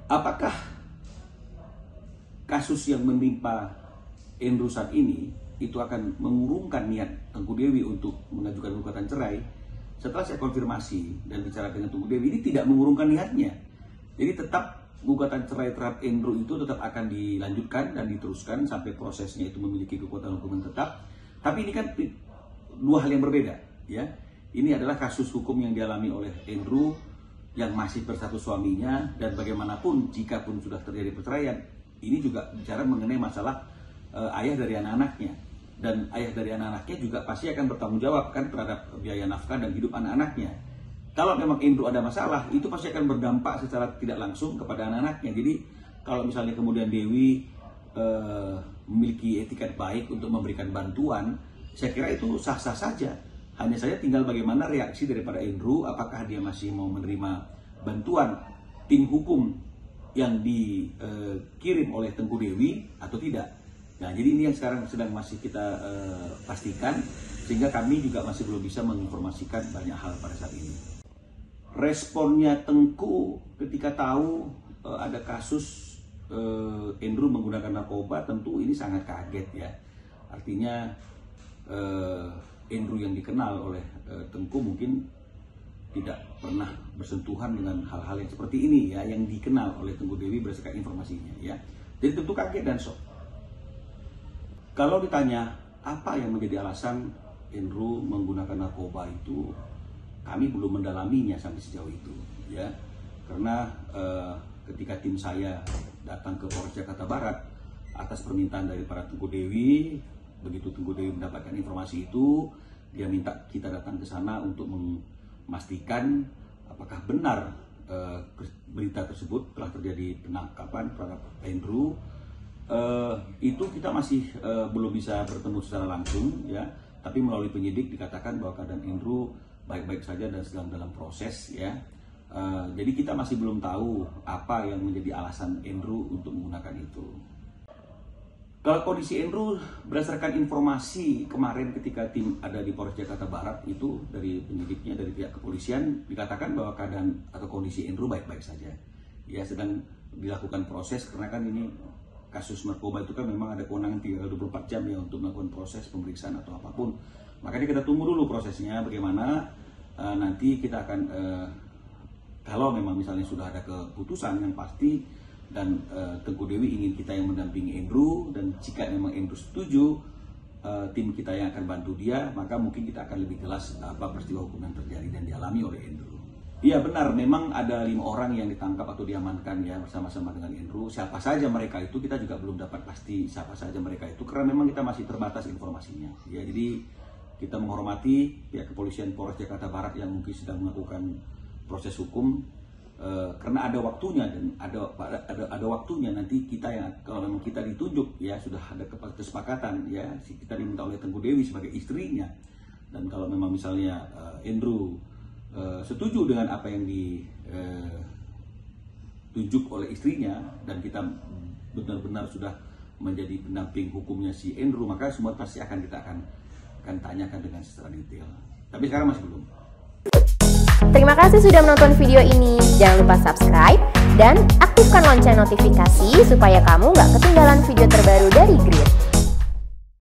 apakah kasus yang menimpa Andrew saat ini itu akan mengurungkan niat Tengku Dewi untuk mengajukan gugatan cerai? Setelah saya konfirmasi dan bicara dengan Tengku Dewi, ini tidak mengurungkan niatnya. Jadi tetap gugatan cerai terhadap Andrew itu tetap akan dilanjutkan dan diteruskan sampai prosesnya itu memiliki kekuatan hukum yang tetap. Tapi ini kan dua hal yang berbeda, ya. Ini adalah kasus hukum yang dialami oleh Andrew yang masih bersatu suaminya, dan bagaimanapun jika pun sudah terjadi perceraian, ini juga bicara mengenai masalah ayah dari anak-anaknya, dan ayah dari anak-anaknya juga pasti akan bertanggung jawab kan terhadap biaya nafkah dan hidup anak-anaknya. Kalau memang Andrew ada masalah, itu pasti akan berdampak secara tidak langsung kepada anak-anaknya. Jadi kalau misalnya kemudian Dewi memiliki etikat baik untuk memberikan bantuan, saya kira itu sah-sah saja. Hanya saja tinggal bagaimana reaksi daripada Andrew, apakah dia masih mau menerima bantuan tim hukum yang dikirim oleh Tengku Dewi atau tidak. Nah, jadi ini yang sekarang sedang masih kita pastikan, sehingga kami juga masih belum bisa menginformasikan banyak hal pada saat ini. Responnya Tengku ketika tahu ada kasus Andrew menggunakan narkoba, tentu ini sangat kaget ya. Artinya Andrew yang dikenal oleh Tengku mungkin tidak pernah bersentuhan dengan hal-hal yang seperti ini ya, yang dikenal oleh Tengku Dewi berdasarkan informasinya ya. Jadi tentu kaget dan shock. Kalau ditanya apa yang menjadi alasan Andrew menggunakan narkoba itu, kami belum mendalaminya sampai sejauh itu ya. Karena ketika tim saya datang ke Polres Jakarta Barat atas permintaan dari para Tengku Dewi, begitu Tengku Dewi mendapatkan informasi itu, dia minta kita datang ke sana untuk memastikan apakah benar berita tersebut telah terjadi penangkapan terhadap Andrew. Itu kita masih belum bisa bertemu secara langsung ya, tapi melalui penyidik dikatakan bahwa keadaan Andrew baik-baik saja dan sedang dalam proses ya. Jadi kita masih belum tahu apa yang menjadi alasan Andrew untuk menggunakan itu. Kalau kondisi Andrew berdasarkan informasi kemarin ketika tim ada di Polres Jakarta Barat itu dari penyidiknya, dari pihak kepolisian, dikatakan bahwa keadaan atau kondisi Andrew baik-baik saja. Ya, sedang dilakukan proses karena kan ini kasus narkoba itu kan memang ada kewenangan 24 jam ya untuk melakukan proses pemeriksaan atau apapun. Makanya kita tunggu dulu prosesnya bagaimana. Nanti kita akan kalau memang misalnya sudah ada keputusan yang pasti dan Tengku Dewi ingin kita yang mendampingi Andrew, dan jika memang Andrew setuju, tim kita yang akan bantu dia, maka mungkin kita akan lebih jelas apa peristiwa hukum yang terjadi dan dialami oleh Andrew. Iya benar, memang ada 5 orang yang ditangkap atau diamankan ya bersama-sama dengan Andrew. Siapa saja mereka itu kita juga belum dapat pasti siapa saja mereka itu, karena memang kita masih terbatas informasinya. Ya, jadi kita menghormati pihak kepolisian Polres Jakarta Barat yang mungkin sedang melakukan proses hukum. Karena ada waktunya dan ada waktunya nanti kita yang kalau memang kita ditunjuk ya sudah ada kesepakatan ya, kita diminta oleh Tengku Dewi sebagai istrinya, dan kalau memang misalnya Andrew setuju dengan apa yang ditunjuk oleh istrinya dan kita benar-benar sudah menjadi pendamping hukumnya si Andrew, maka semua pasti akan tanyakan dengan secara detail. Tapi sekarang masih belum. Terima kasih sudah menonton video ini. Jangan lupa subscribe dan aktifkan lonceng notifikasi supaya kamu nggak ketinggalan video terbaru dari Grid.